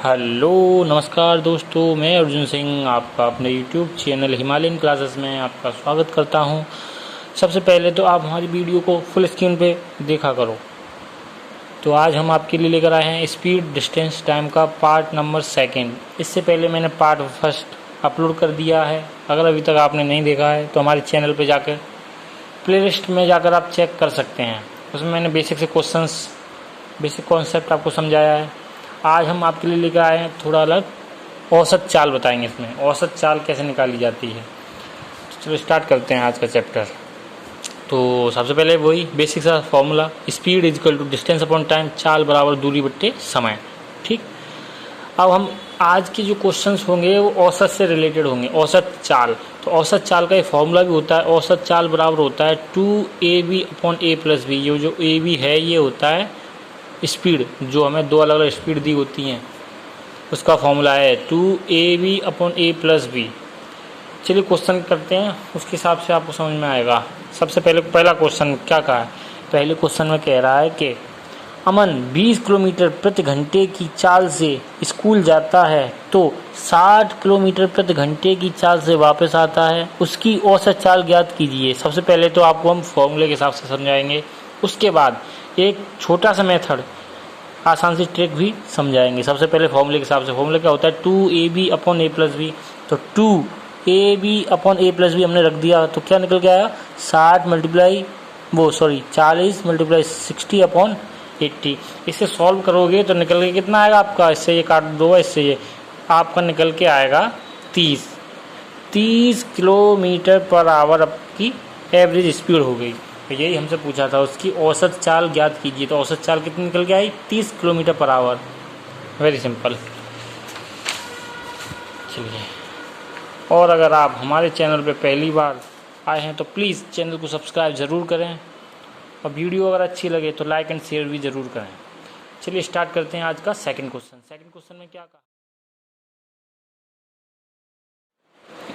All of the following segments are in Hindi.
हेलो नमस्कार दोस्तों, मैं अर्जुन सिंह आपका अपने यूट्यूब चैनल हिमालयन क्लासेस में आपका स्वागत करता हूं। सबसे पहले तो आप हमारी वीडियो को फुल स्क्रीन पे देखा करो। तो आज हम आपके लिए लेकर आए हैं स्पीड डिस्टेंस टाइम का पार्ट नंबर 2। इससे पहले मैंने पार्ट 1 अपलोड कर दिया है। अगर अभी तक आपने नहीं देखा है तो हमारे चैनल पर जाकर प्लेलिस्ट में जाकर आप चेक कर सकते हैं। उसमें मैंने बेसिक से क्वेश्चंस, बेसिक कॉन्सेप्ट आपको समझाया है। आज हम आपके लिए लेकर आए हैं थोड़ा अलग औसत चाल बताएंगे। इसमें औसत चाल कैसे निकाली जाती है। तो चलो स्टार्ट करते हैं आज का चैप्टर। तो सबसे पहले वही बेसिक सा formula, speed is equal to distance upon time, चाल बराबर दूरी बट्टे समय। ठीक, अब हम आज के जो क्वेश्चंस होंगे वो औसत से रिलेटेड होंगे। औसत चाल, तो औसत चाल का एक फॉर्मूला भी होता है। औसत चाल बराबर होता है 2ab upon a plus B. ये जो ab है ये होता है स्पीड, जो हमें दो अलग अलग स्पीड दी होती हैं, उसका फॉर्मूला है 2ab upon a plus B. चलिए क्वेश्चन करते हैं, उसके हिसाब से आपको समझ में आएगा। सबसे पहले पहला क्वेश्चन क्या कहा है। पहले क्वेश्चन में कह रहा है कि अमन 20 किलोमीटर प्रति घंटे की चाल से स्कूल जाता है तो 60 किलोमीटर प्रति घंटे की चाल से वापस आता है, उसकी औसत चाल ज्ञात कीजिए। सबसे पहले तो आपको हम फॉर्मूले के हिसाब से समझाएंगे, उसके बाद एक छोटा सा मेथड आसान सी ट्रिक भी समझाएंगे। सबसे पहले फॉर्मूले के हिसाब से, फॉर्मूला क्या होता है 2ab upon a plus B. तो 2ab upon a plus B हमने रख दिया तो क्या निकल के आया 40 मल्टीप्लाई 60 अपॉन 80। इसे सॉल्व करोगे तो निकल के कितना आएगा आपका, इससे ये काट दो, इससे ये आपका निकल के आएगा 30 किलोमीटर पर आवर आपकी एवरेज स्पीड हो गई। तो यही हमसे पूछा था, उसकी औसत चाल ज्ञात कीजिए। तो औसत चाल कितनी निकल के आई 30 kilometre per our. Very simple. चलिए, और अगर आप हमारे चैनल पे पहली बार आए हैं तो प्लीज़ चैनल को सब्सक्राइब ज़रूर करें, और वीडियो अगर अच्छी लगे तो लाइक एंड शेयर भी ज़रूर करें। चलिए स्टार्ट करते हैं आज का सेकंड क्वेश्चन। सेकंड क्वेश्चन में क्या कहा,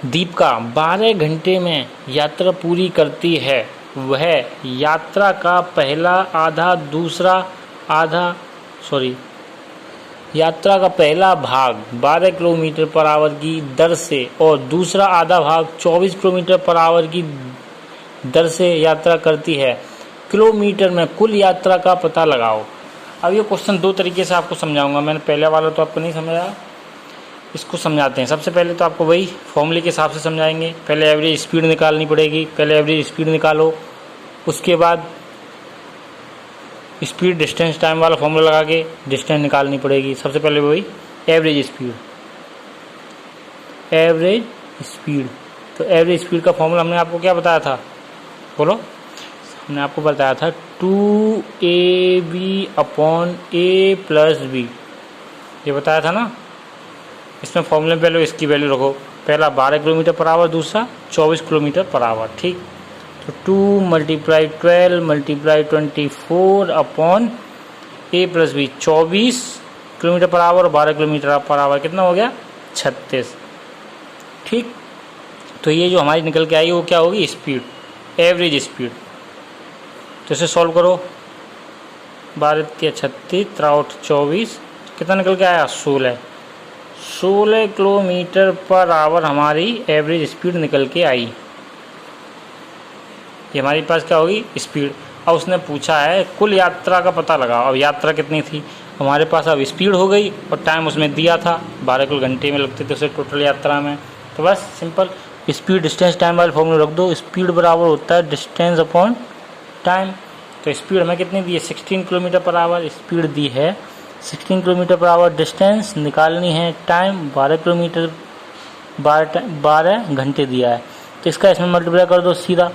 दीपिका 12 घंटे में यात्रा पूरी करती है। वह यात्रा का यात्रा का पहला भाग 12 किलोमीटर पर आवर की दर से और दूसरा आधा भाग 24 किलोमीटर पर आवर की दर से यात्रा करती है। किलोमीटर में कुल यात्रा का पता लगाओ। अब ये क्वेश्चन दो तरीके से आपको समझाऊंगा। मैंने पहले वाला तो आपको नहीं समझाया, इसको समझाते हैं। सबसे पहले तो आपको वही फॉर्मूले के हिसाब से समझाएंगे। पहले एवरेज स्पीड निकालनी पड़ेगी, पहले एवरेज स्पीड निकालो, उसके बाद स्पीड डिस्टेंस टाइम वाला फॉर्मूला लगा के डिस्टेंस निकालनी पड़ेगी। सबसे पहले वही एवरेज स्पीड। तो एवरेज स्पीड का फॉर्मूला हमने आपको क्या बताया था, बोलो। हमने आपको बताया था 2ab upon a plus B, ये बताया था ना। इसमें फॉर्मूले में पहले इसकी वैल्यू रखो। पहला 12 किलोमीटर पर आवर, दूसरा 24 किलोमीटर पर आवर। ठीक, तो 2 multiply 12 multiply 24 upon a plus B. 24 kilometre per hour और 12 किलोमीटर पर आवर कितना हो गया 36। ठीक, तो ये जो हमारी निकल के आई वो क्या होगी, स्पीड, एवरेज स्पीड। तो इसे सॉल्व करो। 12 के 36 3 24, कितना निकल के आया 16 किलोमीटर पर आवर हमारी एवरेज स्पीड निकल के आई। ये हमारे पास क्या होगी स्पीड। और उसने पूछा है कुल यात्रा का पता लगाओ। अब यात्रा कितनी थी हमारे पास, अब स्पीड हो गई और टाइम उसमें दिया था 12 किलो घंटे में लगते थे उसे टोटल यात्रा में। तो बस सिंपल स्पीड डिस्टेंस टाइम वाले फॉर्मूला रख दो। स्पीड बराबर होता है डिस्टेंस अपॉन टाइम। तो स्पीड हमें कितनी दी है 16 किलोमीटर पर आवर स्पीड दी है, 16 किलोमीटर पर आवर। डिस्टेंस निकालनी है, टाइम 12 घंटे दिया है। तो इसका इसमें मल्टीप्लाई कर दो सीधा।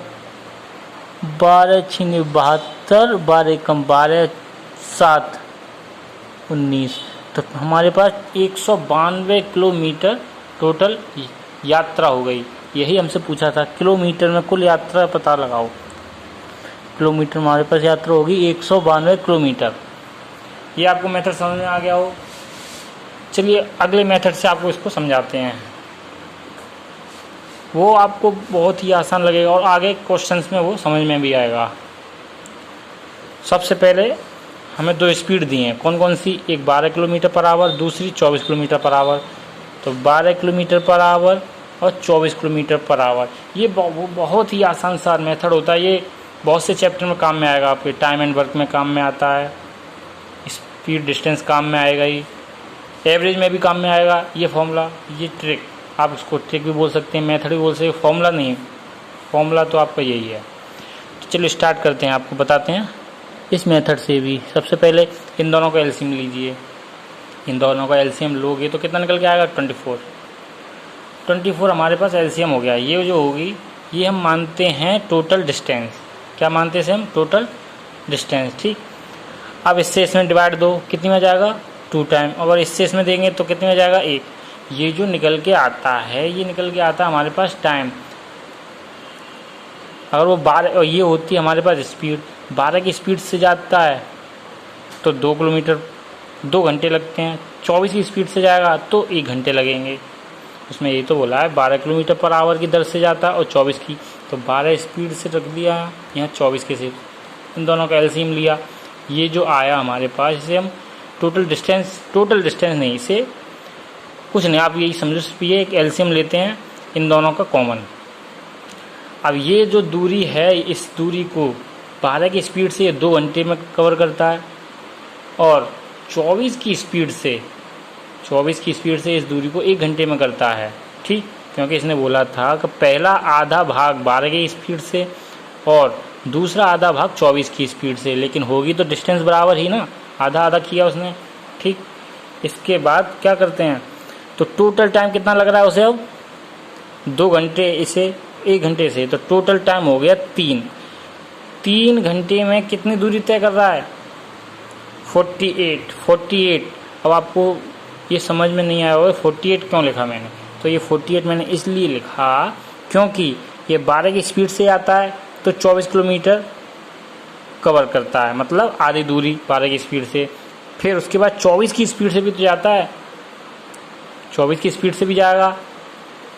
12 × 72, 12 कम 12 7 19। तो हमारे पास 192 किलोमीटर टोटल यात्रा हो गई। यही हमसे पूछा था, किलोमीटर में कुल यात्रा पता लगाओ। किलोमीटर में हमारे पास यात्रा होगी 192 किलोमीटर। ये आपको मेथड समझ में आ गया हो। चलिए अगले मेथड से आपको इसको समझाते हैं, वो आपको बहुत ही आसान लगेगा और आगे क्वेश्चंस में वो समझ में भी आएगा। सबसे पहले हमें दो स्पीड दी हैं, कौन कौन सी, एक 12 किलोमीटर पर आवर, दूसरी 24 किलोमीटर पर आवर। तो 12 किलोमीटर पर आवर और 24 किलोमीटर पर आवर, ये बहुत ही आसान सा मेथड होता है। ये बहुत से चैप्टर में काम में आएगा, आपके टाइम एंड वर्क में काम में आता है, स्पीड डिस्टेंस काम में आएगा, ही एवरेज में भी काम में आएगा ये फॉर्मूला, ये ट्रिक। आप इसको ट्रिक भी बोल सकते हैं, मेथड भी बोल सकते हैं, फॉर्मूला नहीं, फॉर्मूला तो आपका यही है। तो चलिए स्टार्ट करते हैं, आपको बताते हैं इस मेथड से भी। सबसे पहले इन दोनों का एलसीएम लीजिए, इन दोनों का एलसीएम लोगे तो कितना निकल के आएगा, 24 हमारे पास एलसीएम हो गया। ये जो होगी ये हम मानते हैं टोटल डिस्टेंस, क्या मानते हैं हम, टोटल डिस्टेंस, ठीक। अब इससे इसमें डिवाइड दो, कितनी में जाएगा, 2 टाइम, अगर इससे इसमें देंगे तो कितने में जाएगा, 1। ये जो निकल के आता है, ये निकल के आता है हमारे पास टाइम। अगर वो 12, ये होती है हमारे पास स्पीड, 12 की स्पीड से जाता है तो 2 किलोमीटर 2 घंटे लगते हैं, 24 की स्पीड से जाएगा तो 1 घंटे लगेंगे। उसमें ये तो बोला है 12 किलोमीटर पर आवर की दर से जाता है और 24 की, तो 12 स्पीड से रख दिया, यहाँ 24 के से इन दोनों का एलसीएम लिया। ये जो आया हमारे पास, इसे हम टोटल डिस्टेंस नहीं, इसे कुछ नहीं, आप यही समझो, ये एक एलसीएम लेते हैं इन दोनों का कॉमन। अब ये जो दूरी है, इस दूरी को 12 की स्पीड से ये 2 घंटे में कवर करता है, और 24 की स्पीड से इस दूरी को 1 घंटे में करता है, ठीक। क्योंकि इसने बोला था कि पहला आधा भाग 12 की स्पीड से और दूसरा आधा भाग 24 की स्पीड से, लेकिन होगी तो डिस्टेंस बराबर ही ना, आधा आधा किया उसने, ठीक। इसके बाद क्या करते हैं, तो टोटल टाइम कितना लग रहा है उसे, अब 2 घंटे, इसे 1 घंटे से, तो टोटल टाइम हो गया 3 घंटे में कितनी दूरी तय कर रहा है, 48। अब आपको ये समझ में नहीं आया होगा 48 क्यों लिखा मैंने, तो ये 48 मैंने इसलिए लिखा क्योंकि ये 12 की स्पीड से आता है तो 24 किलोमीटर कवर करता है, मतलब आधी दूरी 12 की स्पीड से। फिर उसके बाद 24 की स्पीड से भी तो जाता है, 24 की स्पीड से भी जाएगा,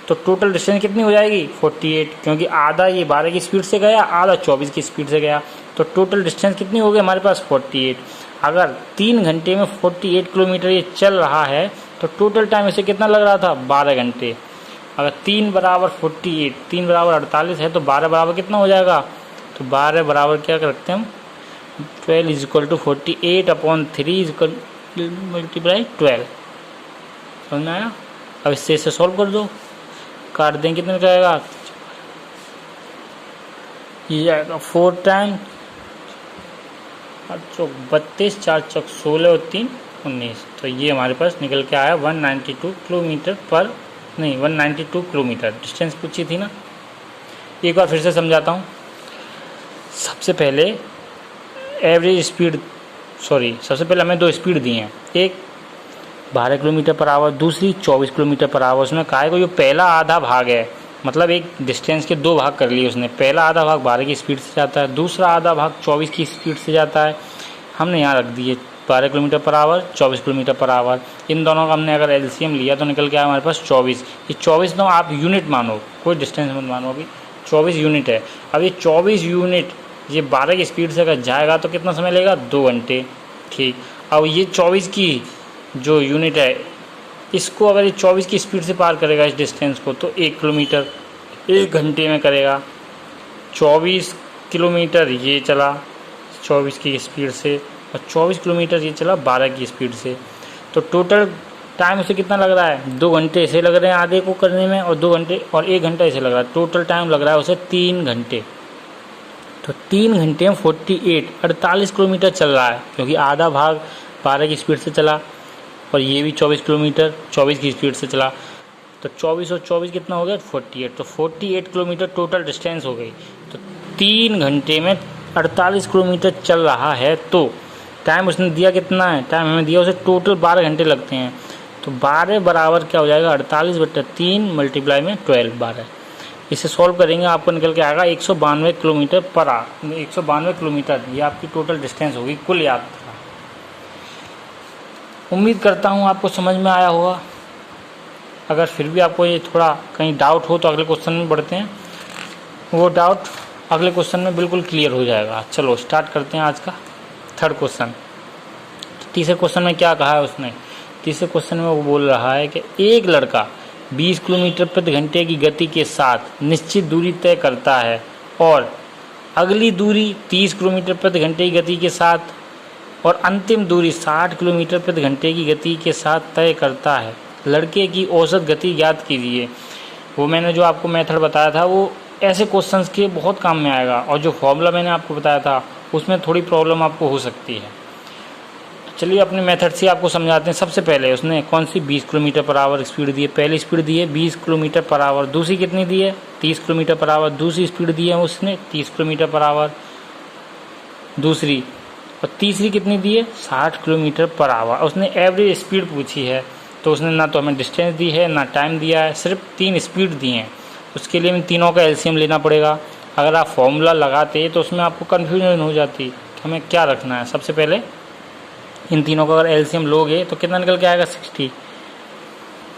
तो टोटल डिस्टेंस कितनी हो जाएगी, 48, क्योंकि आधा ये 12 की स्पीड से गया, आधा 24 की स्पीड से गया, तो टोटल डिस्टेंस कितनी हो गई हमारे पास, 48। अगर 3 घंटे में 48 किलोमीटर ये चल रहा है तो टोटल टाइम इसे कितना लग रहा था, 12 घंटे। अगर 3 बराबर 48, 3 बराबर 48 है, तो 12 बराबर कितना हो जाएगा, तो 12 बराबर क्या करते हैं हम, 12 is equal to 48/3 is equal multiply 12। समझ में आया। अब इससे इसे सॉल्व कर दो, काट दें, कितने का आएगा, ये आएगा 4 टाइम 8 चौक 32, 4 चौक 16 और 3 19, तो ये हमारे पास निकल के आया 192 किलोमीटर पर, नहीं 192 किलोमीटर डिस्टेंस पूछी थी ना। एक बार फिर से समझाता हूँ। सबसे पहले सबसे पहले हमें 2 स्पीड दी हैं, एक 12 किलोमीटर पर आवर, दूसरी 24 किलोमीटर पर आवर। उसमें कहा है कि जो पहला आधा भाग है, मतलब एक डिस्टेंस के 2 भाग कर लिए उसने, पहला आधा भाग 12 की स्पीड से जाता है, दूसरा आधा भाग 24 की स्पीड से जाता है। हमने यहाँ रख दिए 12 kilometre per hour, 24 kilometre per hour. इन दोनों का हमने अगर एलसीएम लिया तो निकल के आया हमारे पास 24। ये 24 तो आप यूनिट मानो, कोई डिस्टेंस मत मानो, अभी 24 यूनिट है। अब ये 24 यूनिट ये 12 की स्पीड से अगर जाएगा तो कितना समय लगेगा, 2 घंटे, ठीक। अब ये 24 की जो यूनिट है, इसको अगर ये 24 की स्पीड से पार करेगा इस डिस्टेंस को, तो 1 किलोमीटर 1 घंटे में करेगा। 24 किलोमीटर ये चला 24 की स्पीड से, और 24 किलोमीटर ये चला 12 की स्पीड से, तो टोटल टाइम उसे कितना लग रहा है, 2 घंटे इसे लग रहे हैं आधे को करने में, और 2 घंटे और 1 घंटा इसे लग रहा है, टोटल टाइम लग रहा है उसे 3 घंटे। तो 3 घंटे में 48 किलोमीटर चल रहा है, क्योंकि आधा भाग 12 की स्पीड से चला, और ये भी 24 किलोमीटर 24 की स्पीड से चला, तो 24 और 24 कितना हो गया, 48। तो 48 किलोमीटर टोटल डिस्टेंस हो गई। तो 3 घंटे में 48 किलोमीटर चल रहा है, तो टाइम उसने दिया कितना है, टाइम हमें दिया उसे टोटल 12 घंटे लगते हैं। तो 12 बराबर क्या हो जाएगा, 48/3 मल्टीप्लाई में 12। इसे सॉल्व करेंगे, आपको निकल के आएगा 192 किलोमीटर पर आवर, 192 किलोमीटर ये आपकी टोटल डिस्टेंस होगी कुल यात्रा। उम्मीद करता हूँ आपको समझ में आया होगा। अगर फिर भी आपको ये थोड़ा कहीं डाउट हो तो अगले क्वेश्चन में बढ़ते हैं, वो डाउट अगले क्वेश्चन में बिल्कुल क्लियर हो जाएगा। चलो स्टार्ट करते हैं आज का 3rd क्वेश्चन। तीसरे क्वेश्चन में क्या कहा है उसने, तीसरे क्वेश्चन में वो बोल रहा है कि एक लड़का 20 किलोमीटर प्रति घंटे की गति के साथ निश्चित दूरी तय करता है और अगली दूरी 30 किलोमीटर प्रति घंटे की गति के साथ और अंतिम दूरी 60 किलोमीटर प्रति घंटे की गति के साथ तय करता है। लड़के की औसत गति ज्ञात कीजिए। वो मैंने जो आपको मेथड बताया था वो ऐसे क्वेश्चंस के बहुत काम में आएगा, और जो फॉर्मूला मैंने आपको बताया था उसमें थोड़ी प्रॉब्लम आपको हो सकती है। चलिए अपने मेथड से आपको समझाते हैं। सबसे पहले उसने कौन सी 20 किलोमीटर पर आवर स्पीड दी है, पहली स्पीड दी है 20 किलोमीटर पर आवर, दूसरी कितनी दी है 30 किलोमीटर पर आवर, दूसरी स्पीड दी है उसने 30 किलोमीटर पर आवर दूसरी, और तीसरी कितनी दी है 60 किलोमीटर पर आवर। उसने एवरेज स्पीड पूछी है, तो उसने ना तो हमें डिस्टेंस दी है ना टाइम दिया है, सिर्फ 3 स्पीड दी हैं। उसके लिए हमें तीनों का एलसीएम लेना पड़ेगा। अगर आप फॉर्मूला लगाते तो उसमें आपको कन्फ्यूजन हो जाती कि हमें क्या रखना है। सबसे पहले इन तीनों का अगर एलसीएम लोगे तो कितना निकल के आएगा 60।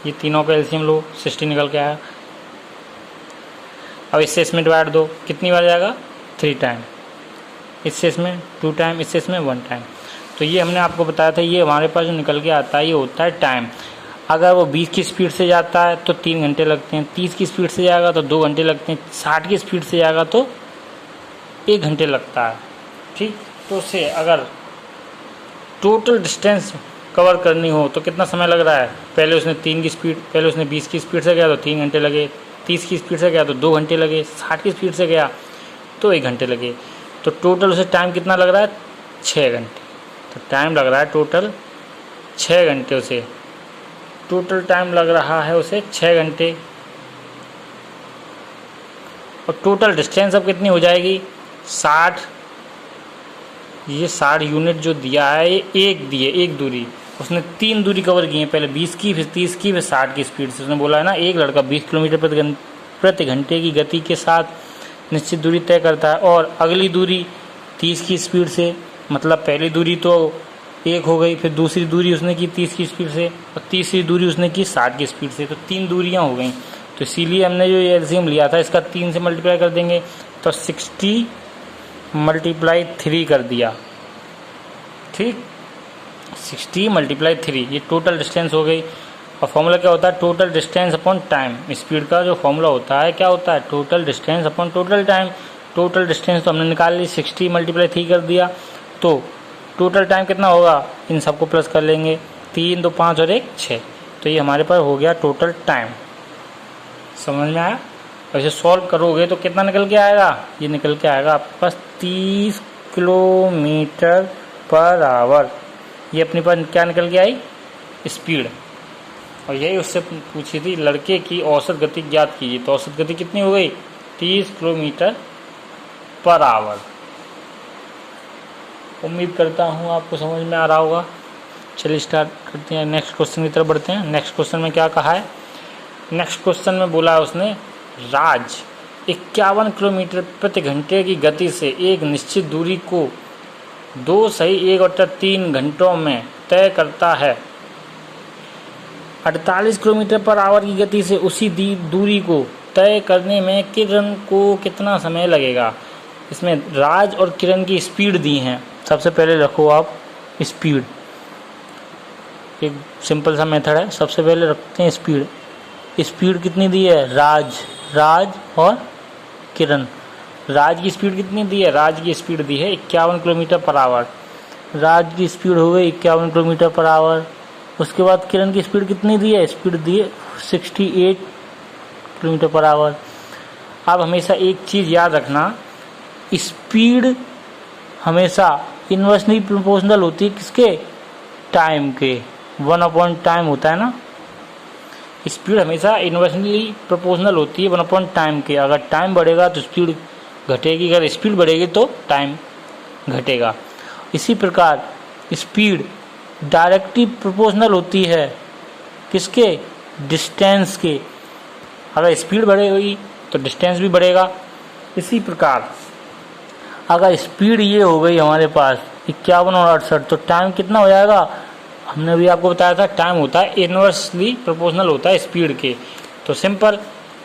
ये तीनों का एलसीएम लो 60 निकल के आएगा। अब इससे इसमें डिवाइड दो, कितनी बार जाएगा 3 टाइम, इससे इसमें 2 टाइम, इससे इसमें 1 टाइम। तो ये हमने आपको बताया था, ये हमारे पास जो निकल के आता है ये होता है टाइम। अगर वो 20 की स्पीड से जाता है तो 3 घंटे लगते हैं, 30 की स्पीड से जाएगा तो 2 घंटे लगते हैं, 60 की स्पीड से जाएगा तो 1 घंटे लगता है। ठीक, तो उससे अगर टोटल डिस्टेंस कवर करनी हो तो कितना समय लग रहा है। पहले उसने 20 की स्पीड से गया तो 3 घंटे लगे, 30 की स्पीड से गया तो 2 घंटे लगे, 60 की स्पीड से गया तो 1 घंटे लगे। तो टोटल उसे टाइम कितना लग रहा है 6 घंटे। तो टाइम लग रहा है टोटल 6 घंटे, उसे टोटल टाइम लग रहा है उसे 6 घंटे। और टोटल डिस्टेंस अब कितनी हो जाएगी 60, ये 60 यूनिट जो दिया है ये एक दूरी, उसने 3 दूरी कवर की है, पहले 20 की, फिर 30 की, फिर 60 की स्पीड से। उसने बोला है ना एक लड़का 20 किलोमीटर प्रति घंटे की गति के साथ निश्चित दूरी तय करता है और अगली दूरी 30 की स्पीड से, मतलब पहली दूरी तो 1 हो गई, फिर दूसरी दूरी उसने की 30 की स्पीड से और तीसरी दूरी उसने की 60 की स्पीड से। तो 3 दूरियां हो गई। तो इसीलिए हमने जो ये एलसीएम लिया था इसका 3 से मल्टीप्लाई कर देंगे तो 60 × 3 कर दिया। ठीक, 60 × 3 ये टोटल डिस्टेंस हो गई। और फॉर्मूला क्या होता है total distance upon time. Speed का जो फॉर्मूला होता है क्या होता है total distance upon total time. Total distance तो हमने निकाल ली, 60 × 3 कर दिया, तो टोटल टाइम कितना होगा, इन सबको प्लस कर लेंगे, 3 2 5 और 1 6। तो ये हमारे पास हो गया टोटल टाइम। समझ में आया। और इसे सॉल्व करोगे तो कितना निकल के आएगा, ये निकल के आएगा आपके पास 30 किलोमीटर पर आवर। ये अपने पास क्या निकल के आई स्पीड। और यही उससे पूछी थी लड़के की औसत गति ज्ञात कीजिए। तो औसत गति कितनी हो गई 30 किलोमीटर पर आवर। उम्मीद करता हूँ आपको समझ में आ रहा होगा। चलिए स्टार्ट करते हैं, नेक्स्ट क्वेश्चन की तरफ बढ़ते हैं। नेक्स्ट क्वेश्चन में क्या कहा है, नेक्स्ट क्वेश्चन में बोला है उसने राज 51 किलोमीटर प्रति घंटे की गति से एक निश्चित दूरी को 2 सही 1/3 घंटों में तय करता है। 48 किलोमीटर पर आवर की गति से उसी दूरी को तय करने में किरण को कितना समय लगेगा। इसमें राज और किरण की स्पीड दी हैं। सबसे पहले रखो आप स्पीड, एक सिंपल सा मेथड है। सबसे पहले रखते हैं स्पीड। स्पीड कितनी दी है राज और किरण। राज की स्पीड कितनी दी है, राज की स्पीड दी है 51 किलोमीटर पर आवर। राज की स्पीड हो गई 51 किलोमीटर पर आवर। उसके बाद किरण की स्पीड कितनी दी है, स्पीड दी है 68 किलोमीटर पर आवर। अब हमेशा एक चीज़ याद रखना, स्पीड हमेशा इन्वर्सली प्रोपोर्शनल होती है किसके, टाइम के। 1/टाइम होता है ना, स्पीड हमेशा इन्वर्सली प्रोपोर्शनल होती है 1/टाइम के। अगर टाइम बढ़ेगा तो स्पीड घटेगी, अगर स्पीड बढ़ेगी तो टाइम घटेगा। इसी प्रकार स्पीड डायरेक्टली प्रोपोर्शनल होती है किसके, डिस्टेंस के। अगर स्पीड बढ़ेगी तो डिस्टेंस भी बढ़ेगा। इसी प्रकार अगर स्पीड ये हो गई हमारे पास 51 और 68, तो टाइम कितना हो जाएगा, हमने भी आपको बताया था टाइम होता है इन्वर्सली प्रोपोर्शनल होता है स्पीड के। तो सिंपल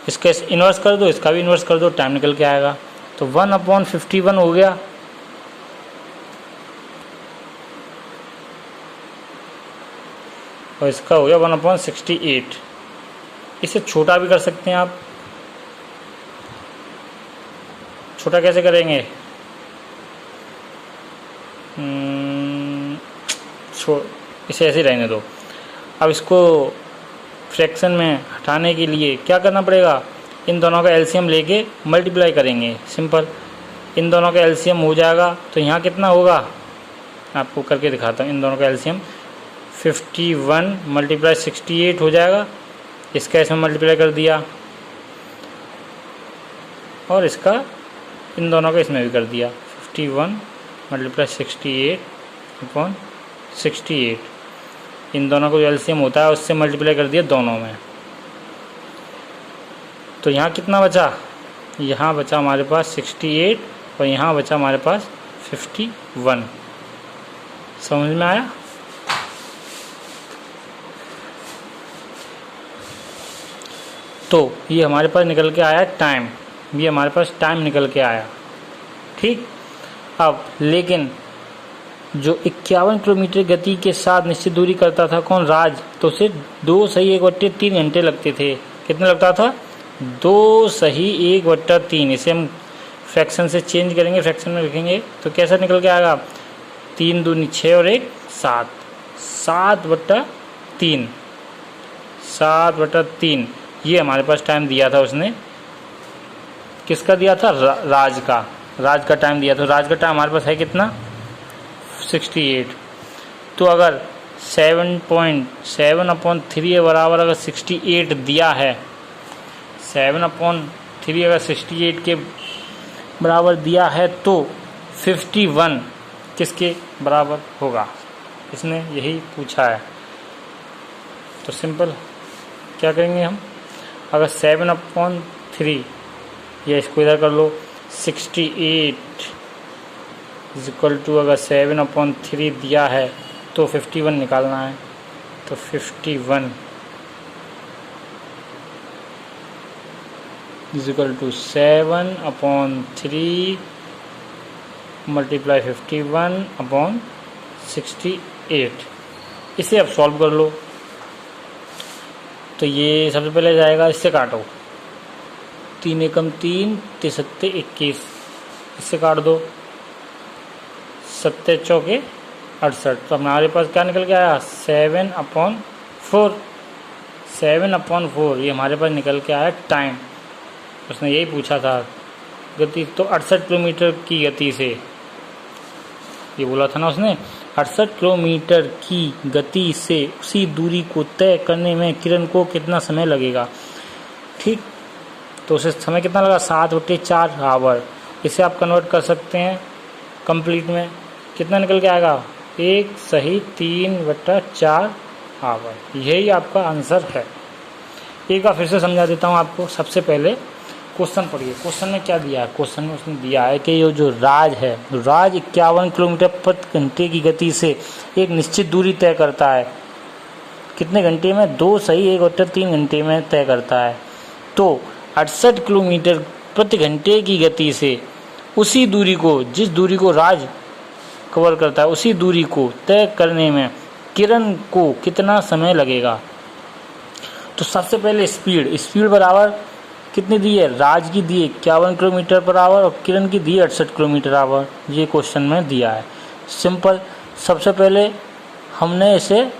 इसका इन्वर्स कर दो, इसका भी इन्वर्स कर दो, टाइम निकल के आएगा। तो 1/51 हो गया। और इसका हो गया 1/68। इसे छोटा भी कर सकते हैं आप। छोटा कैसे करेंगे? इसे ऐसे ही रहने दो। अब इसको फ्रैक्शन में हटाने के लिए क्या करना पड़ेगा? इन दोनों का एलसीएम लेके मल्टीप्लाई करेंगे। सिंपल, इन दोनों का एलसीएम हो जाएगा तो यहाँ कितना होगा आपको करके दिखाता हूँ। इन दोनों का एलसीएम 51 × 68 हो जाएगा। इसका इसमें मल्टीप्लाई कर दिया और इसका इन दोनों का इसमें भी कर दिया। 51 × 68/68। इन दोनों को जो एलसीएम होता है उससे मल्टीप्लाई कर दिया दोनों में। तो यहाँ कितना बचा? यहाँ बचा हमारे पास 68 और यहाँ बचा हमारे पास 51। समझ में आया? तो ये हमारे पास निकल के आया टाइम। ये हमारे पास टाइम निकल के आया। ठीक। अब लेकिन जो 51 किलोमीटर गति के साथ निश्चित दूरी करता था कौन? राज। तो उसे 2 सही 1/3 घंटे लगते थे। कितना लगता था? 2 सही 1/3। इसे हम फ्रैक्शन से चेंज करेंगे, फ्रैक्शन में लिखेंगे तो कैसा निकल के आएगा? 3 दूनी 6 और 1 7। 7/3। 7/3 ये हमारे पास टाइम दिया था उसने। किसका दिया था? राज का। राज का टाइम दिया। तो राज का टाइम हमारे पास है कितना? 68। तो अगर 7.7/3 बराबर अगर 68 दिया है, 7/3 अगर 68 के बराबर दिया है तो 51 किसके बराबर होगा? इसने यही पूछा है। तो सिंपल क्या करेंगे हम? अगर 7/3 या इसको इधर कर लो 68 = अगर 7/3 दिया है तो 51 निकालना है। तो 51 = 7/3 × 51/68। इसे अब सॉल्व कर लो। तो ये सबसे पहले जाएगा, इससे काटो। 3 एकम 3, 3 सत्ते 21। इससे काट दो। 7 चौके 68। तो हमारे पास क्या निकल के आया? 7/4। 7/4 ये हमारे पास निकल के आया टाइम। उसने यही पूछा था गति। तो 68 किलोमीटर की गति से, ये बोला था ना उसने, 68 किलोमीटर की गति से उसी दूरी को तय करने में किरण को कितना समय लगेगा? ठीक। तो उसे समय कितना लगा? 7/4 आवर। इसे आप कन्वर्ट कर सकते हैं कंप्लीट में। कितना निकल के आएगा? 1 सही 3/4 आवर। यही आपका आंसर है। एक बार फिर से समझा देता हूँ आपको। सबसे पहले क्वेश्चन पढ़िए। क्वेश्चन में क्या दिया है? क्वेश्चन में उसने दिया है कि ये जो राज है, राज 51 किलोमीटर प्रति घंटे की गति से एक निश्चित दूरी तय करता है। कितने घंटे में? 2 सही 1/3 घंटे में तय करता है। तो 68 किलोमीटर प्रति घंटे की गति से उसी दूरी को, जिस दूरी को राज कवर करता है, उसी दूरी को तय करने में किरण को कितना समय लगेगा? तो सबसे पहले स्पीड बराबर कितनी दी है? राज की दी है 51 किलोमीटर पर आवर और किरण की दी है 68 किलोमीटर आवर। ये क्वेश्चन में दिया है। सिंपल। सबसे पहले हमने इसे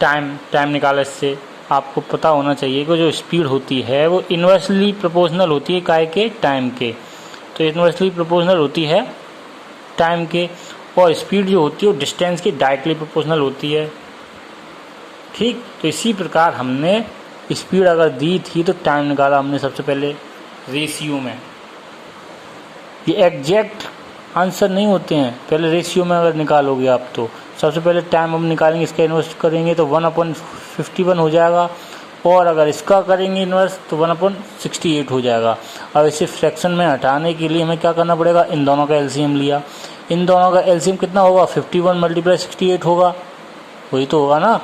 टाइम निकाला। इससे आपको पता होना चाहिए कि जो स्पीड होती है वो इन्वर्सली प्रोपोर्शनल होती है काय के? टाइम के। तो इन्वर्सली प्रोपोर्शनल होती है टाइम के। और स्पीड जो होती है वो डिस्टेंस के डायरेक्टली प्रोपोर्शनल होती है। ठीक। तो इसी प्रकार हमने स्पीड अगर दी थी तो टाइम निकाला हमने सबसे पहले रेशियो में। ये एग्जैक्ट आंसर नहीं होते हैं, पहले रेशियो में अगर निकालोगे आप तो सबसे पहले टाइम हम निकालेंगे, इसका इन्वर्स करेंगे तो 1/51 हो जाएगा। और अगर इसका करेंगे इन्वर्स तो 1/68 हो जाएगा। अब इसे फ्रैक्शन में हटाने के लिए हमें क्या करना पड़ेगा? इन दोनों का एलसीएम लिया। इन दोनों का एलसीएम कितना होगा? 51 × 68 होगा। वही तो होगा ना।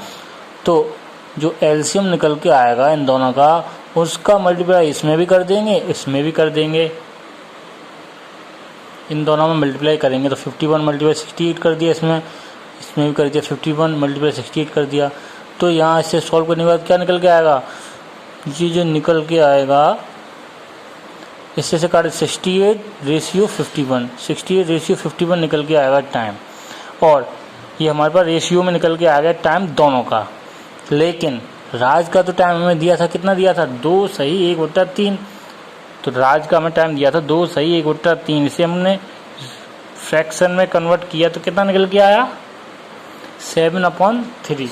तो जो एलसीएम निकल के आएगा इन दोनों का, उसका मल्टीप्लाई इसमें भी कर देंगे, इसमें भी कर देंगे। इन दोनों में मल्टीप्लाई करेंगे तो 51 × 68 कर दिया, इसमें भी कर दिया 51 × 68 कर दिया। तो यहाँ से सॉल्व करने के बाद क्या निकल के आएगा, ये जो निकल के आएगा इससे से काटे 68:51, 68:51 निकल के आएगा टाइम। और ये हमारे पास रेशियो में निकल के आ गया टाइम दोनों का। लेकिन राज का तो टाइम हमें दिया था, कितना दिया था, 2 सही 1/3। तो राज का हमें टाइम दिया था 2 सही 1/3। इसे हमने फ्रैक्शन में कन्वर्ट किया तो कितना निकल के आया, 7/3।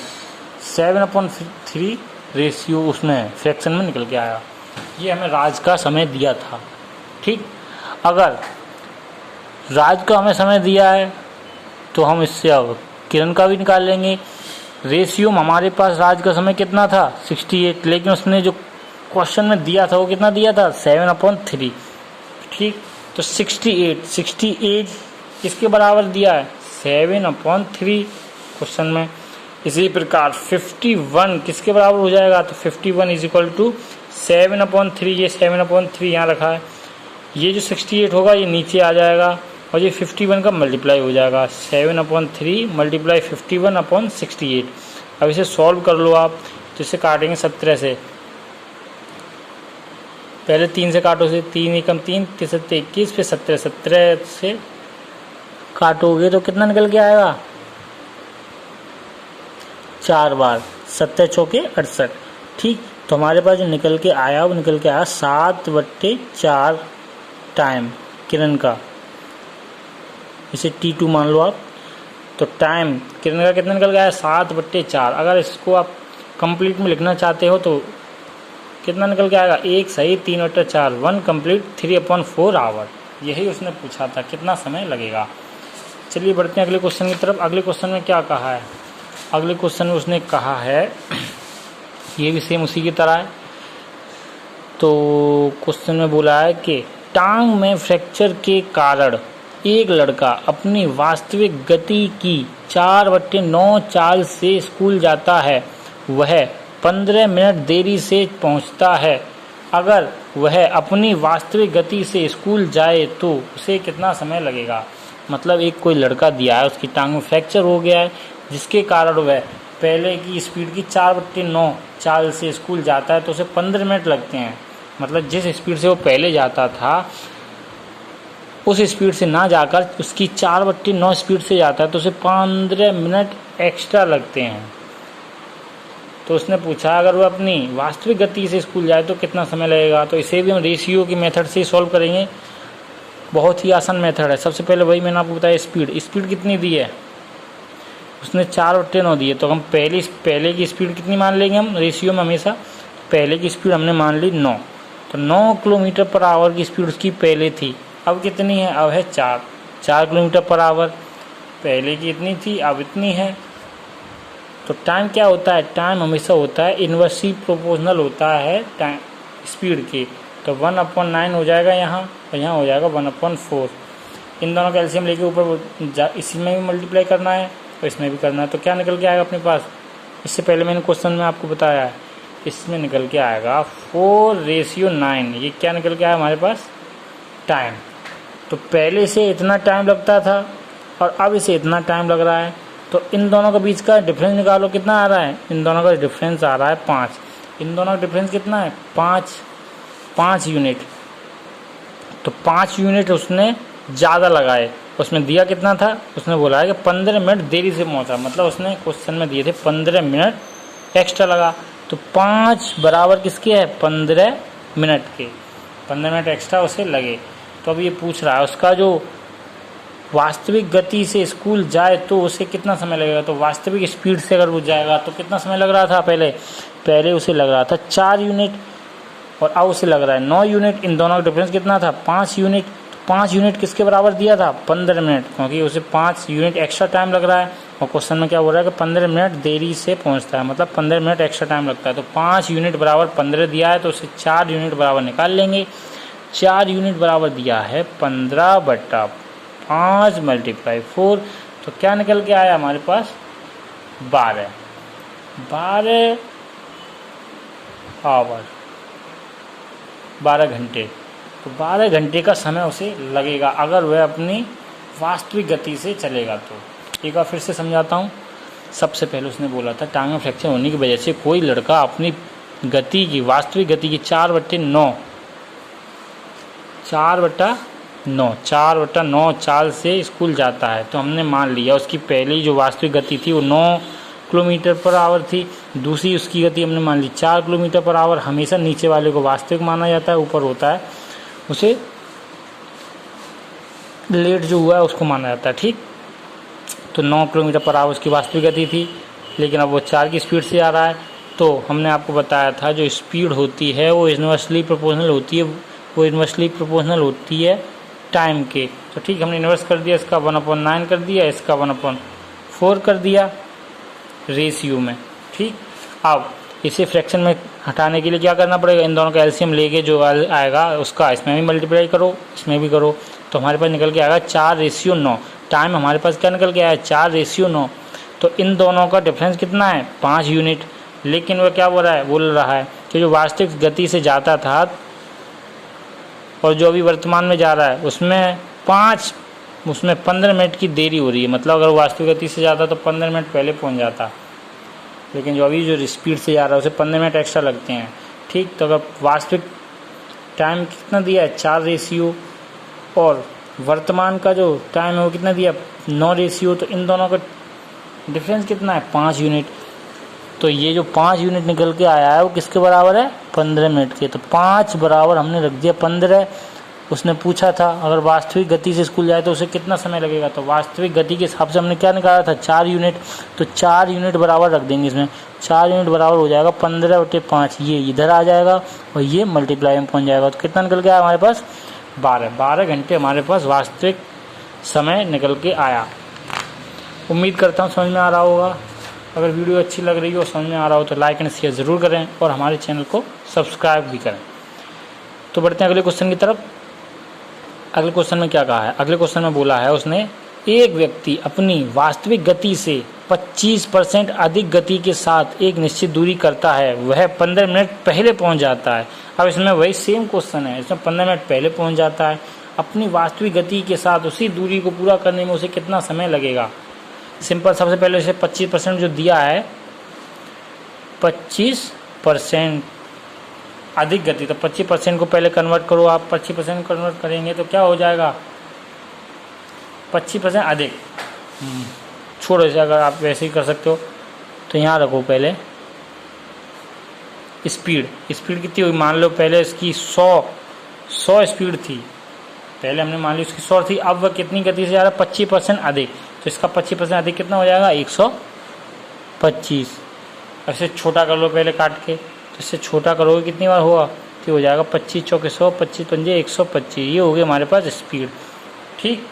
7/3 रेशियो उसमें फ्रैक्शन में निकल के आया। ये हमें राज का समय दिया था। ठीक, अगर राज का हमें समय दिया है तो हम इससे अब किरण का भी निकाल लेंगे। रेशियो में हमारे पास राज का समय कितना था, 68, लेकिन उसने जो क्वेश्चन में दिया था वो कितना दिया था, 7/3। ठीक, तो 68 किसके बराबर दिया है, 7/3 क्वेश्चन में। इसी प्रकार 51 किसके बराबर हो जाएगा, तो 51 = 7/3। ये 7/3 यहाँ रखा है, ये जो 68 होगा ये नीचे आ जाएगा और ये 51 का मल्टीप्लाई हो जाएगा, 7/3 × 51/68। अब इसे सॉल्व कर लो आप, तो इसे काटेंगे 17 से। पहले 3 से काटो, से 3 एकम 3, 3 7 21, फिर 17 से काटोगे तो कितना निकल के आएगा, 4 बार 7 चौके 68। ठीक, तो हमारे पास जो निकल के आया वो निकल के आया 7/4 टाइम किरण का। इसे T2 मान लो आप। तो टाइम किरण का कितना निकल गया है, 7/4। अगर इसको आप कंप्लीट में लिखना चाहते हो तो कितना निकल के आएगा, 1 सही 3/4, 1 कंप्लीट 3/4 आवर। यही उसने पूछा था, कितना समय लगेगा। चलिए बढ़ते हैं अगले क्वेश्चन की तरफ। अगले क्वेश्चन में क्या कहा है, अगले क्वेश्चन में उसने कहा है, ये भी सेम उसी की तरह है। तो क्वेश्चन में बोला है कि टांग में फ्रैक्चर के कारण एक लड़का अपनी वास्तविक गति की 4/9 चाल से स्कूल जाता है। वह 15 मिनट देरी से पहुंचता है। अगर वह अपनी वास्तविक गति से स्कूल जाए तो उसे कितना समय लगेगा। मतलब एक कोई लड़का दिया है, उसकी टांग में फ्रैक्चर हो गया है, जिसके कारण वह पहले की स्पीड की 4/9 चाल से स्कूल जाता है तो उसे 15 मिनट लगते हैं। मतलब जिस स्पीड से वो पहले जाता था उस स्पीड से ना जाकर उसकी 4/9 स्पीड से जाता है तो उसे 15 मिनट एक्स्ट्रा लगते हैं। तो उसने पूछा अगर वो अपनी वास्तविक गति से स्कूल जाए तो कितना समय लगेगा। तो इसे भी हम रेशियो की मेथड से सॉल्व करेंगे। बहुत ही आसान मेथड है। सबसे पहले वही मैंने आपको बताया, स्पीड कितनी दी है, उसने 4/9 दी है। तो हम पहले की स्पीड कितनी मान लेंगे, हम रेशियो में हमेशा पहले की स्पीड हमने मान ली 9। तो 9 किलोमीटर पर आवर की स्पीड उसकी पहले थी, अब कितनी है, अब है 4 किलोमीटर पर आवर। पहले की इतनी थी, अब इतनी है। तो टाइम क्या होता है, टाइम हमेशा होता है इन्वर्सली प्रोपोर्शनल होता है टाइम स्पीड के। तो 1/9 हो जाएगा यहाँ, और यहाँ हो जाएगा 1/4। इन दोनों का एलसीएम लेके ऊपर इसी में भी मल्टीप्लाई करना है और इसमें भी करना है। तो क्या निकल के आएगा अपने पास, इससे पहले मैंने क्वेश्चन में आपको बताया है, इसमें निकल के आएगा 4:9। ये क्या निकल के आया हमारे पास, टाइम। तो पहले से इतना टाइम लगता था और अब इसे इतना टाइम लग रहा है। तो इन दोनों के बीच का डिफरेंस निकालो, कितना आ रहा है, इन दोनों का डिफरेंस आ रहा है 5। इन दोनों का डिफरेंस कितना है, 5 यूनिट। तो 5 यूनिट उसने ज़्यादा लगाए। उसमें दिया कितना था, उसने बोला है कि 15 मिनट देरी से पहुंचा। मतलब उसने क्वेश्चन में दिए थे 15 मिनट एक्स्ट्रा लगा। तो 5 बराबर किसके है, 15 मिनट के। 15 मिनट एक्स्ट्रा उसे लगे। तो अब ये पूछ रहा है उसका जो वास्तविक गति से स्कूल जाए तो उसे कितना समय लगेगा। तो वास्तविक स्पीड से अगर वो जाएगा तो कितना समय लग रहा था, पहले उसे लग रहा था 4 यूनिट और अब उसे लग रहा है 9 यूनिट। इन दोनों का डिफरेंस कितना था, 5 यूनिट। 5 यूनिट किसके बराबर दिया था, 15 मिनट, क्योंकि उसे 5 यूनिट एक्स्ट्रा टाइम लग रहा है। और क्वेश्चन में क्या बोल रहा है कि 15 मिनट देरी से पहुंचता है, मतलब 15 मिनट एक्स्ट्रा टाइम लगता है। तो 5 यूनिट बराबर 15 दिया है तो उसे 4 यूनिट बराबर निकाल लेंगे। 4 यूनिट बराबर दिया है 15/5 × 4। तो क्या निकल के आया हमारे पास, 12 आवर, 12 घंटे। तो 12 घंटे का समय उसे लगेगा अगर वह अपनी वास्तविक गति से चलेगा। तो एक बार फिर से समझाता हूँ। सबसे पहले उसने बोला था टांग में फ्रैक्चर होने की वजह से कोई लड़का अपनी गति की, वास्तविक गति की 4/9 चाल से स्कूल जाता है। तो हमने मान लिया उसकी पहली जो वास्तविक गति थी वो 9 किलोमीटर पर आवर थी, दूसरी उसकी गति हमने मान ली 4 किलोमीटर पर आवर। हमेशा नीचे वाले को वास्तविक माना जाता है, ऊपर होता है उसे लेट जो हुआ है उसको माना जाता है, ठीक। तो 9 किलोमीटर पर आवर उसकी वास्तविक गति थी, लेकिन अब वो 4 की स्पीड से आ रहा है। तो हमने आपको बताया था जो स्पीड होती है वो इन्वर्सली प्रोपोर्शनल होती है टाइम के। तो ठीक, हमने इन्वर्स कर दिया, इसका 1/9 कर दिया, इसका 1/4 कर दिया रेशियो में, ठीक। अब इसे फ्रैक्शन में हटाने के लिए क्या करना पड़ेगा, इन दोनों का एलसीएम लेके जो आएगा उसका इसमें भी मल्टीप्लाई करो, इसमें भी करो, तो हमारे पास निकल के आएगा 4/9। टाइम हमारे पास क्या निकल के आया, 4/9। तो इन दोनों का डिफरेंस कितना है, 5 यूनिट। लेकिन वह क्या बोल रहा है कि जो वास्तविक गति से जाता था और जो अभी वर्तमान में जा रहा है उसमें 15 मिनट की देरी हो रही है। मतलब अगर वास्तविक गति से जाता तो 15 मिनट पहले पहुंच जाता, लेकिन जो अभी जो स्पीड से जा रहा है उसे 15 मिनट एक्स्ट्रा लगते हैं, ठीक। तो अगर वास्तविक टाइम कितना दिया है, 4 और वर्तमान का जो टाइम है वो कितना दिया, 9, तो इन दोनों का डिफरेंस कितना है, 5 यूनिट। तो ये जो 5 यूनिट निकल के आया है वो किसके बराबर है, 15 मिनट के। तो 5 बराबर हमने रख दिया 15। उसने पूछा था अगर वास्तविक गति से स्कूल जाए तो उसे कितना समय लगेगा, तो वास्तविक गति के हिसाब से हमने क्या निकाला था, 4 यूनिट। तो 4 यूनिट बराबर रख देंगे इसमें, 4 यूनिट बराबर हो जाएगा 15/5, ये इधर आ जाएगा और ये मल्टीप्लाई में पहुंच जाएगा। तो कितना निकल के आया हमारे पास, 12 घंटे हमारे पास वास्तविक समय निकल के आया। उम्मीद करता हूँ समझ में आ रहा होगा। अगर वीडियो अच्छी लग रही हो, समझ में आ रहा हो तो लाइक एंड शेयर ज़रूर करें और हमारे चैनल को सब्सक्राइब भी करें। तो बढ़ते हैं अगले क्वेश्चन की तरफ। अगले क्वेश्चन में क्या कहा है, अगले क्वेश्चन में बोला है उसने, एक व्यक्ति अपनी वास्तविक गति से 25% अधिक गति के साथ एक निश्चित दूरी करता है, वह 15 मिनट पहले पहुंच जाता है। अब इसमें वही सेम क्वेश्चन है, इसमें 15 मिनट पहले पहुंच जाता है, अपनी वास्तविक गति के साथ उसी दूरी को पूरा करने में उसे कितना समय लगेगा। सिंपल, सबसे पहले इसे 25% जो दिया है, 25% अधिक गति, तो 25% को पहले कन्वर्ट करो आप, 25% कन्वर्ट करेंगे तो क्या हो जाएगा, 25% अधिक, छोड़ो इसे, अगर आप वैसे ही कर सकते हो तो यहाँ रखो पहले स्पीड कितनी हुई, मान लो पहले इसकी 100 स्पीड थी, पहले हमने मान ली उसकी 100 थी, अब वह कितनी गति से जा रहा है, 25% अधिक। तो इसका 25% अधिक कितना हो जाएगा, 125। ऐसे छोटा कर लो पहले काट के, तो इससे छोटा करोगे कितनी बार होगा, तो हो जाएगा 25 चौके 100, 25 पंजे 125, ये हो गई हमारे पास स्पीड, ठीक।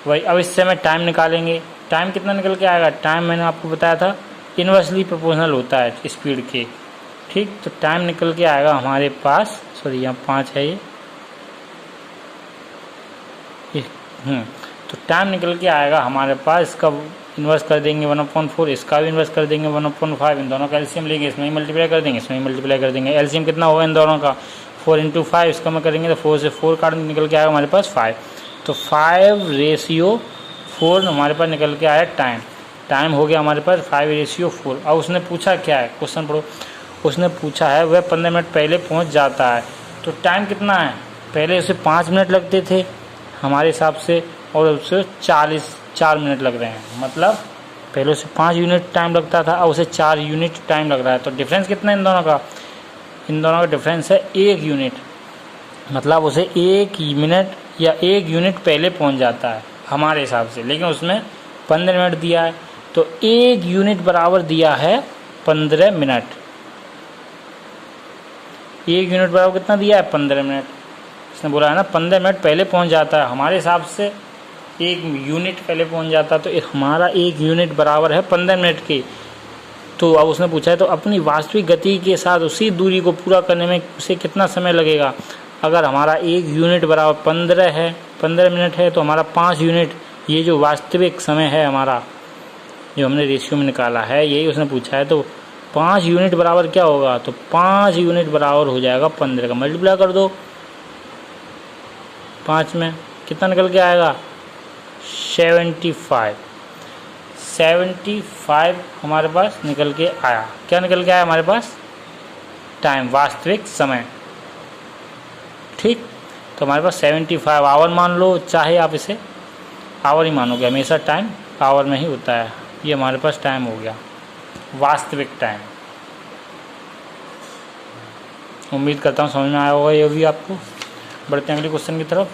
वही अब इससे मैं टाइम निकालेंगे, टाइम कितना निकल के आएगा, टाइम मैंने आपको बताया था इन्वर्सली प्रोपोर्शनल होता है स्पीड के, ठीक। तो टाइम निकल के आएगा हमारे पास, सॉरी यहाँ 5 है ये, तो टाइम निकल के आएगा हमारे पास, इसका इन्वर्स कर देंगे 1/4, इसका भी इन्वर्स कर देंगे 1/5, इन दोनों का एलसीएम लेंगे, इसमें ही मल्टीप्लाई कर देंगे, इसमें ही मल्टीप्लाई कर देंगे। एलसीएम कितना होगा इन दोनों का, 4 × 5, इसका में करेंगे तो 4 से 4 काट निकल के आएगा हमारे पास 5। तो 5/4 हमारे पास निकल के आया टाइम हो गया हमारे पास 5/4। अब उसने पूछा क्या है, क्वेश्चन पढ़ो, उसने पूछा है वह 15 मिनट पहले पहुँच जाता है। तो टाइम कितना है, पहले उसे 5 मिनट लगते थे हमारे हिसाब से, और उससे 4 मिनट लग रहे हैं, मतलब पहले उसे 5 यूनिट टाइम लगता था, अब उसे 4 यूनिट टाइम लग रहा है। तो डिफरेंस कितना है इन दोनों का, इन दोनों का डिफरेंस है 1 यूनिट, मतलब उसे 1 मिनट या 1 यूनिट पहले पहुंच जाता है हमारे हिसाब से, लेकिन उसमें 15 मिनट दिया है, तो 1 यूनिट बराबर दिया है 15 मिनट। 1 यूनिट बराबर कितना दिया है, 15 मिनट। इसने बोला है ना 15 मिनट पहले पहुंच जाता है, हमारे हिसाब से 1 यूनिट पहले पहुंच जाता है, तो हमारा 1 यूनिट बराबर है 15 मिनट के। तो अब उसने पूछा है तो अपनी वास्तविक गति के साथ उसी दूरी को पूरा करने में उसे कितना समय लगेगा। अगर हमारा 1 यूनिट बराबर 15 मिनट है, तो हमारा 5 यूनिट, ये जो वास्तविक समय है हमारा जो हमने रेशियो में निकाला है, यही उसने पूछा है। तो 5 यूनिट बराबर क्या होगा, तो 5 यूनिट बराबर हो जाएगा 15 का, मल्टीप्लाई कर दो 5 में, कितना निकल के आएगा, 75। 75 हमारे पास निकल के आया। क्या निकल के आया हमारे पास? टाइम, वास्तविक समय। ठीक, तो हमारे पास 75 आवर मान लो, चाहे आप इसे आवर ही मानोगे, हमेशा टाइम आवर में ही होता है। ये हमारे पास टाइम हो गया, वास्तविक टाइम। उम्मीद करता हूँ समझ में आया होगा ये भी आपको। बढ़ते हैं अगले क्वेश्चन की तरफ।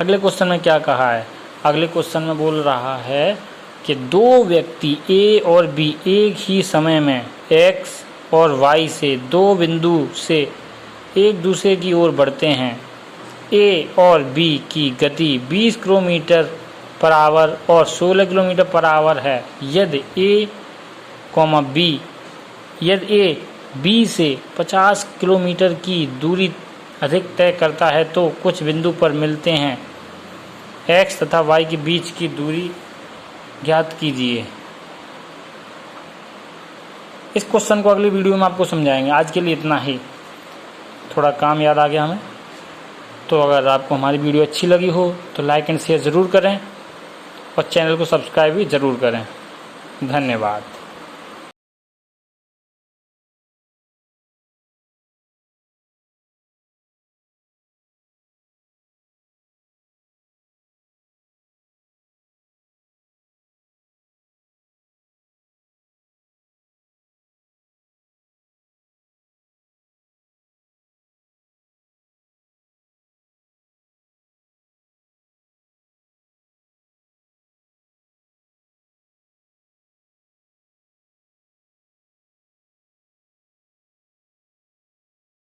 अगले क्वेश्चन में क्या कहा है? अगले क्वेश्चन में बोल रहा है कि दो व्यक्ति ए और बी एक ही समय में एक्स और वाई से दो बिंदु से एक दूसरे की ओर बढ़ते हैं। ए और बी की गति 20 किलोमीटर पर आवर और 16 किलोमीटर पर आवर है। यदि ए बी से 50 किलोमीटर की दूरी अधिक तय करता है तो कुछ बिंदु पर मिलते हैं। एक्स तथा वाई के बीच की दूरी ज्ञात कीजिए। इस क्वेश्चन को अगली वीडियो में आपको समझाएंगे। आज के लिए इतना ही, थोड़ा काम याद आ गया हमें। तो अगर आपको हमारी वीडियो अच्छी लगी हो तो लाइक एंड शेयर ज़रूर करें और चैनल को सब्सक्राइब भी ज़रूर करें। धन्यवाद।